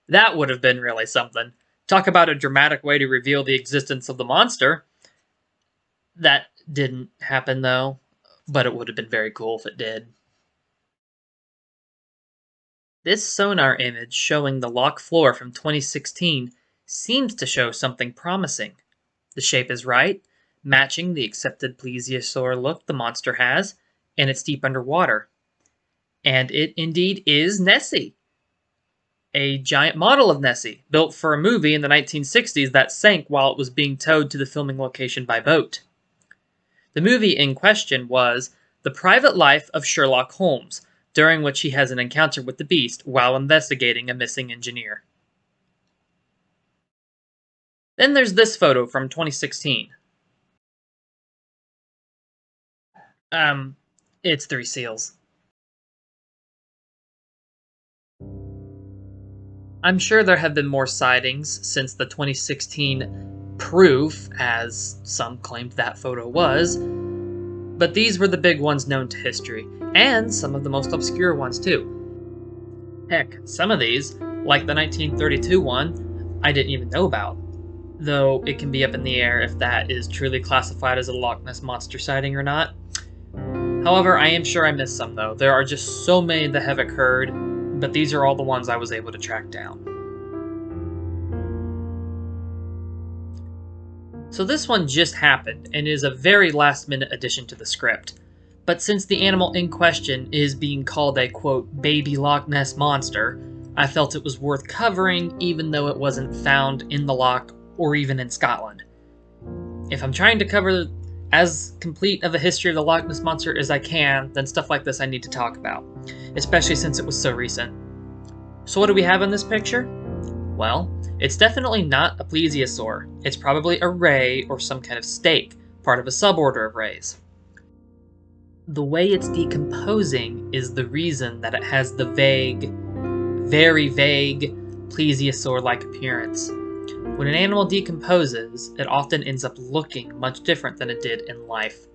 That would have been really something. Talk about a dramatic way to reveal the existence of the monster. That didn't happen though, but it would have been very cool if it did. This sonar image showing the loch floor from 2016 seems to show something promising. The shape is right, matching the accepted plesiosaur look the monster has, and it's deep underwater. And it indeed is Nessie, a giant model of Nessie, built for a movie in the 1960s that sank while it was being towed to the filming location by boat. The movie in question was The Private Life of Sherlock Holmes, during which he has an encounter with the beast while investigating a missing engineer. Then there's this photo from 2016. It's three seals. I'm sure there have been more sightings since the 2016 proof, as some claimed that photo was, but these were the big ones known to history, and some of the most obscure ones too. Heck, some of these, like the 1932 one, I didn't even know about, though it can be up in the air if that is truly classified as a Loch Ness Monster sighting or not. However, I am sure I missed some though. There are just so many that have occurred, but these are all the ones I was able to track down. So this one just happened, and is a very last-minute addition to the script. But since the animal in question is being called a, quote, baby Loch Ness Monster, I felt it was worth covering even though it wasn't found in the loch or even in Scotland. If I'm trying to cover as complete of a history of the Loch Ness Monster as I can, then stuff like this I need to talk about, especially since it was so recent. So what do we have in this picture? Well, it's definitely not a plesiosaur. It's probably a ray or some kind of snake, part of a suborder of rays. The way it's decomposing is the reason that it has the vague, very vague, plesiosaur-like appearance. When an animal decomposes, it often ends up looking much different than it did in life.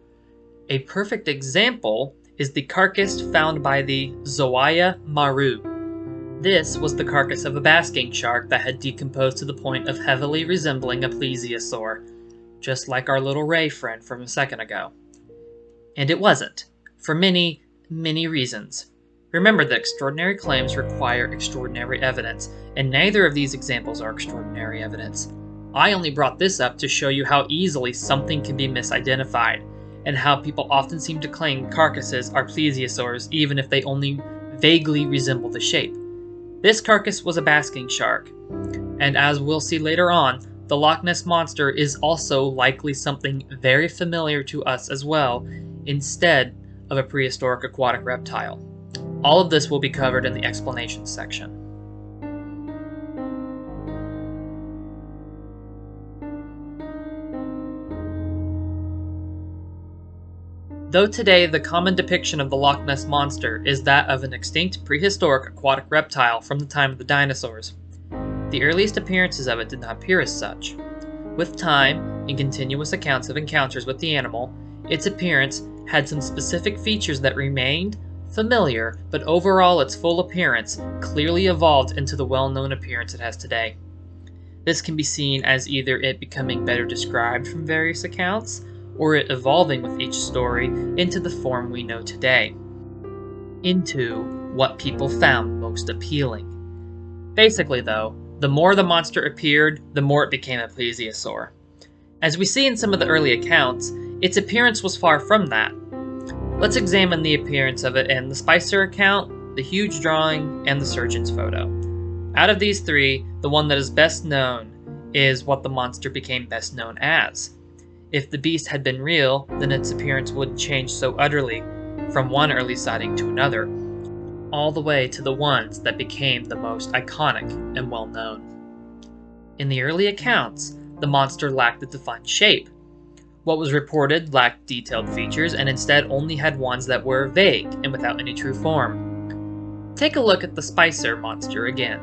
A perfect example is the carcass found by the Zoaya Maru. This was the carcass of a basking shark that had decomposed to the point of heavily resembling a plesiosaur, just like our little ray friend from a second ago. And it wasn't, for many, many reasons. Remember that extraordinary claims require extraordinary evidence, and neither of these examples are extraordinary evidence. I only brought this up to show you how easily something can be misidentified, and how people often seem to claim carcasses are plesiosaurs even if they only vaguely resemble the shape. This carcass was a basking shark, and as we'll see later on, the Loch Ness Monster is also likely something very familiar to us as well, instead of a prehistoric aquatic reptile. All of this will be covered in the explanation section. Though today the common depiction of the Loch Ness Monster is that of an extinct prehistoric aquatic reptile from the time of the dinosaurs, the earliest appearances of it did not appear as such. With time, and continuous accounts of encounters with the animal, its appearance had some specific features that remained familiar, but overall its full appearance clearly evolved into the well-known appearance it has today. This can be seen as either it becoming better described from various accounts, or it evolving with each story into the form we know today, into what people found most appealing. Basically though, the more the monster appeared, the more it became a plesiosaur. As we see in some of the early accounts, its appearance was far from that. Let's examine the appearance of it in the Spicer account, the huge drawing, and the surgeon's photo. Out of these three, the one that is best known is what the monster became best known as. If the beast had been real, then its appearance wouldn't change so utterly from one early sighting to another, all the way to the ones that became the most iconic and well-known. In the early accounts, the monster lacked a defined shape. What was reported lacked detailed features and instead only had ones that were vague and without any true form. Take a look at the Spicer monster again.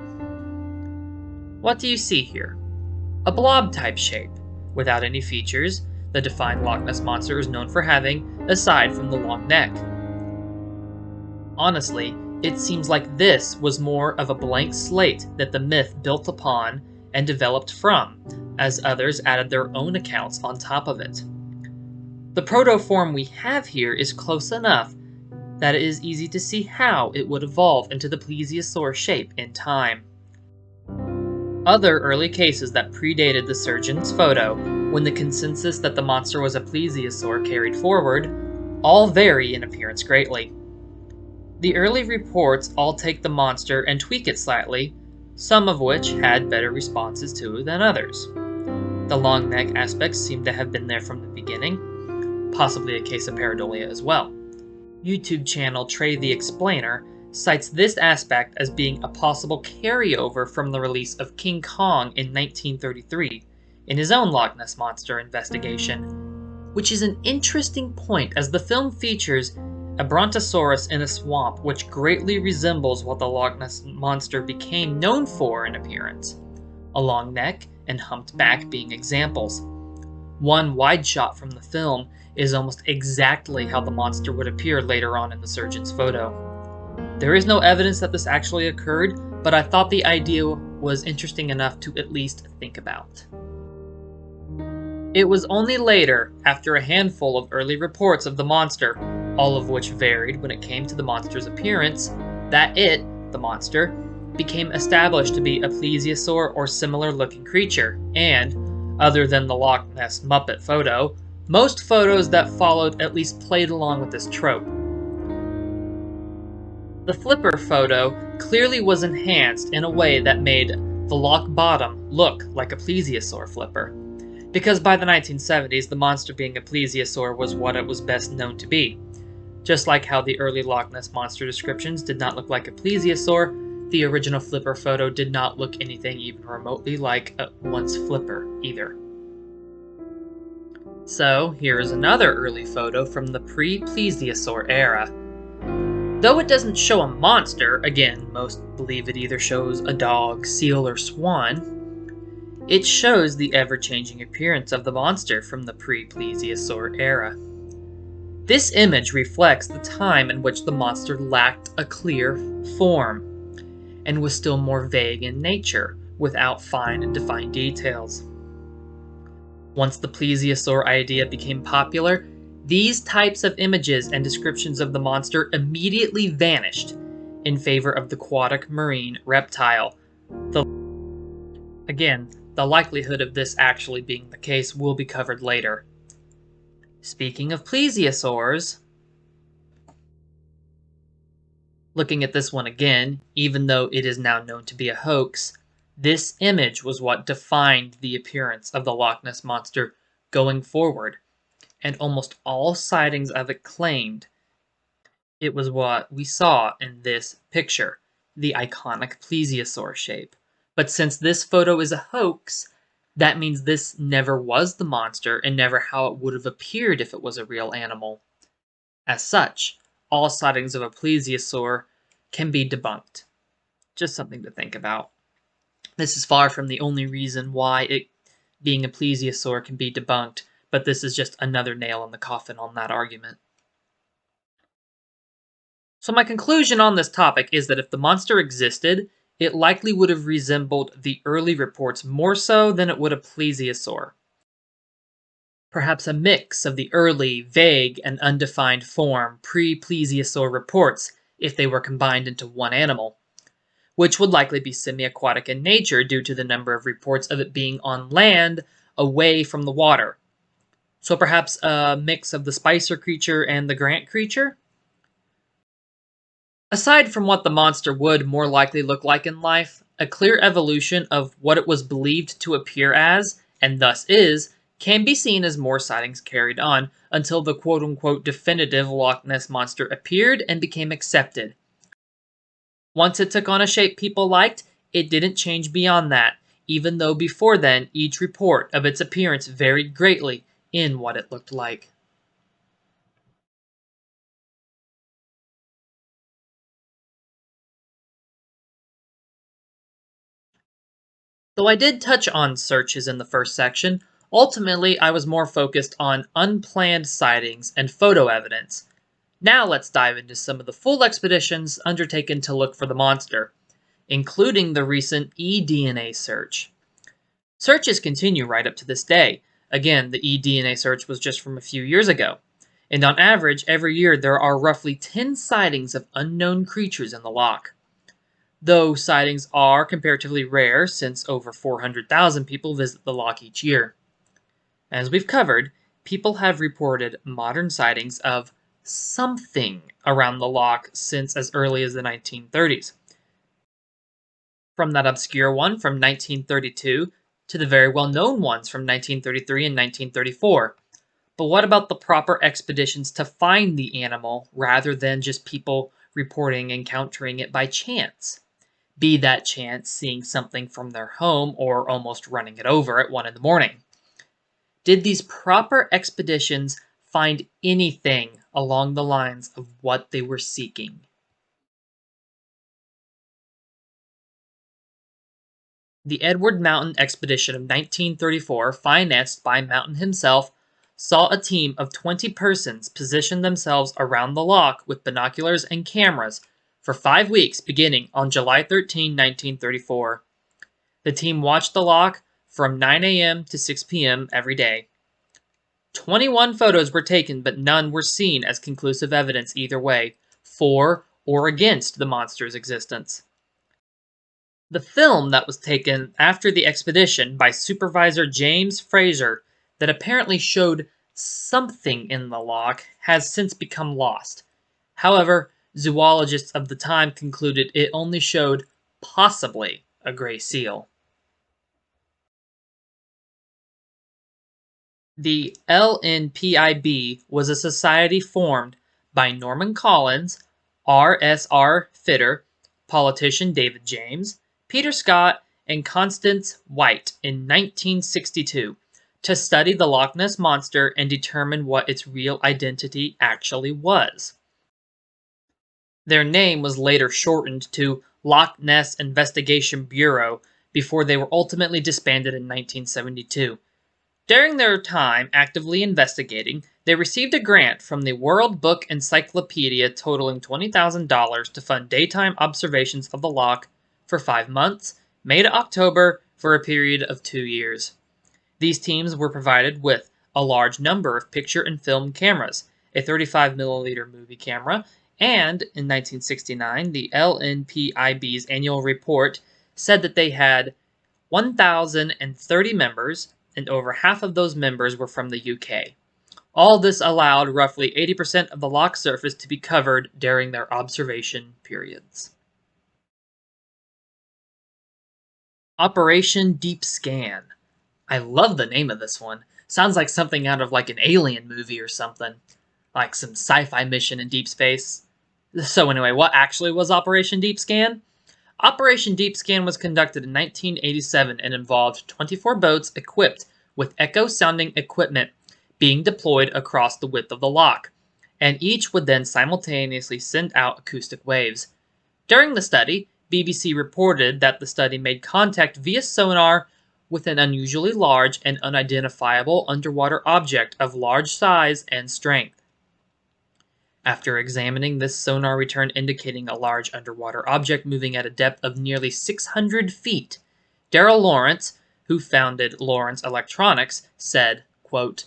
What do you see here? A blob-type shape, without any features the defined Loch Ness Monster is known for having, aside from the long neck. Honestly, it seems like this was more of a blank slate that the myth built upon and developed from, as others added their own accounts on top of it. The protoform we have here is close enough that it is easy to see how it would evolve into the plesiosaur shape in time. Other early cases that predated the surgeon's photo, when the consensus that the monster was a plesiosaur carried forward, all vary in appearance greatly. The early reports all take the monster and tweak it slightly, some of which had better responses to than others. The long neck aspects seem to have been there from the beginning, possibly a case of pareidolia as well. YouTube channel Trey the Explainer cites this aspect as being a possible carryover from the release of King Kong in 1933 in his own Loch Ness Monster investigation, which is an interesting point as the film features a brontosaurus in a swamp which greatly resembles what the Loch Ness Monster became known for in appearance, a long neck and humped back being examples. One wide shot from the film is almost exactly how the monster would appear later on in the surgeon's photo. There is no evidence that this actually occurred, but I thought the idea was interesting enough to at least think about. It was only later, after a handful of early reports of the monster, all of which varied when it came to the monster's appearance, that it, the monster, became established to be a plesiosaur or similar looking creature, and, other than the Loch Ness Muppet photo, most photos that followed at least played along with this trope. The flipper photo clearly was enhanced in a way that made the loch bottom look like a plesiosaur flipper, because by the 1970s the monster being a plesiosaur was what it was best known to be. Just like how the early Loch Ness Monster descriptions did not look like a plesiosaur, the original flipper photo did not look anything even remotely like a once flipper either. So here is another early photo from the pre-plesiosaur era. Though it doesn't show a monster, again, most believe it either shows a dog, seal, or swan, it shows the ever-changing appearance of the monster from the pre-plesiosaur era. This image reflects the time in which the monster lacked a clear form and was still more vague in nature, without fine and defined details. Once the plesiosaur idea became popular, these types of images and descriptions of the monster immediately vanished in favor of the aquatic marine reptile. Again, the likelihood of this actually being the case will be covered later. Speaking of plesiosaurs, looking at this one again, even though it is now known to be a hoax, this image was what defined the appearance of the Loch Ness Monster going forward, and almost all sightings of it claimed it was what we saw in this picture, the iconic plesiosaur shape. But since this photo is a hoax, that means this never was the monster and never how it would have appeared if it was a real animal. As such, all sightings of a plesiosaur can be debunked. Just something to think about. This is far from the only reason why it being a plesiosaur can be debunked, but this is just another nail in the coffin on that argument. So my conclusion on this topic is that if the monster existed, it likely would have resembled the early reports more so than it would a plesiosaur. Perhaps a mix of the early, vague, and undefined form pre-plesiosaur reports if they were combined into one animal, which would likely be semi-aquatic in nature due to the number of reports of it being on land away from the water. So perhaps a mix of the Spicer creature and the Grant creature? Aside from what the monster would more likely look like in life, a clear evolution of what it was believed to appear as, and thus is, can be seen as more sightings carried on until the quote-unquote definitive Loch Ness Monster appeared and became accepted. Once it took on a shape people liked, it didn't change beyond that, even though before then each report of its appearance varied greatly in what it looked like. Though I did touch on searches in the first section, ultimately I was more focused on unplanned sightings and photo evidence. Now let's dive into some of the full expeditions undertaken to look for the monster, including the recent eDNA search. Searches continue right up to this day. Again, the eDNA search was just from a few years ago. And on average, every year there are roughly 10 sightings of unknown creatures in the loch. Though sightings are comparatively rare since over 400,000 people visit the loch each year. As we've covered, people have reported modern sightings of something around the loch since as early as the 1930s. From that obscure one from 1932 to the very well-known ones from 1933 and 1934. But what about the proper expeditions to find the animal rather than just people reporting encountering it by chance? Be that chance seeing something from their home or almost running it over at 1 in the morning. Did these proper expeditions find anything along the lines of what they were seeking? The Edward Mountain Expedition of 1934, financed by Mountain himself, saw a team of 20 persons position themselves around the loch with binoculars and cameras for 5 weeks beginning on July 13, 1934. The team watched the loch from 9 a.m. to 6 p.m. every day. 21 photos were taken, but none were seen as conclusive evidence either way, for or against the monster's existence. The film that was taken after the expedition by supervisor James Fraser that apparently showed something in the loch has since become lost. However, zoologists of the time concluded it only showed possibly a gray seal. The LNPIB was a society formed by Norman Collins, R.S.R. Fitter, politician David James, Peter Scott, and Constance White in 1962 to study the Loch Ness Monster and determine what its real identity actually was. Their name was later shortened to Loch Ness Investigation Bureau before they were ultimately disbanded in 1972. During their time actively investigating, they received a grant from the World Book Encyclopedia totaling $20,000 to fund daytime observations of the loch for 5 months, May to October, for a period of 2 years. These teams were provided with a large number of picture and film cameras, a 35mm movie camera, and in 1969, the LNPIB's annual report said that they had 1,030 members, and over half of those members were from the UK. All this allowed roughly 80% of the loch surface to be covered during their observation periods. Operation Deep Scan. I love the name of this one. Sounds like something out of like an alien movie or something. Like some sci-fi mission in deep space. So anyway, what actually was Operation Deep Scan? Operation Deep Scan was conducted in 1987 and involved 24 boats equipped with echo-sounding equipment being deployed across the width of the loch, and each would then simultaneously send out acoustic waves. During the study, BBC reported that the study made contact via sonar with an unusually large and unidentifiable underwater object of large size and strength. After examining this sonar return indicating a large underwater object moving at a depth of nearly 600 feet, Darrell Lawrence, who founded Lawrence Electronics, said, quote,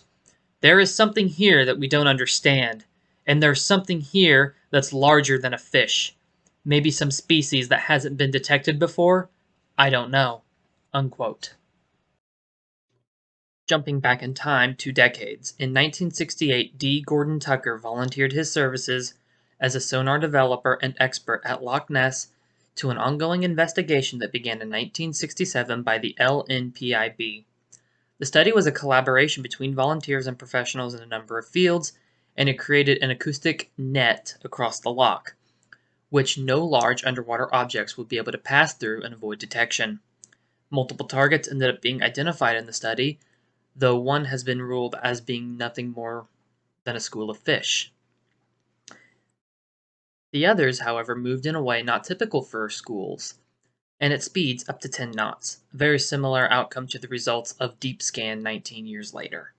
"There is something here that we don't understand, and there's something here that's larger than a fish. Maybe some species that hasn't been detected before? I don't know." Unquote. Jumping back in time 2 decades, in 1968, D. Gordon Tucker volunteered his services as a sonar developer and expert at Loch Ness to an ongoing investigation that began in 1967 by the LNPIB. The study was a collaboration between volunteers and professionals in a number of fields, and it created an acoustic net across the loch, which no large underwater objects would be able to pass through and avoid detection. Multiple targets ended up being identified in the study, though one has been ruled as being nothing more than a school of fish. The others, however, moved in a way not typical for schools, and it speeds up to 10 knots, a very similar outcome to the results of Deep Scan 19 years later.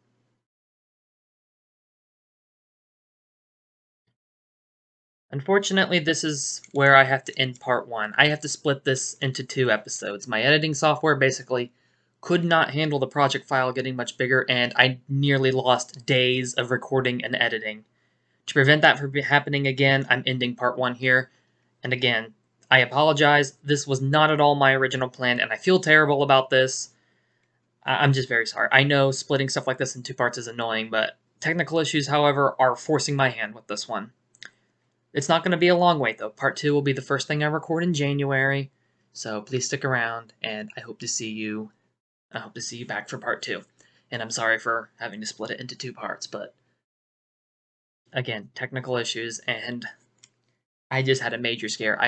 Unfortunately, this is where I have to end part 1. I have to split this into 2 episodes. My editing software basically could not handle the project file getting much bigger, and I nearly lost days of recording and editing. To prevent that from happening again, I'm ending part 1 here. And again, I apologize. This was not at all my original plan, and I feel terrible about this. I'm just very sorry. I know splitting stuff like this in 2 parts is annoying, but technical issues, however, are forcing my hand with this one. It's not going to be a long wait, though. Part 2 will be the first thing I record in January, so please stick around, and I hope to see you back for part 2. And I'm sorry for having to split it into 2 parts, but again, technical issues, and I just had a major scare.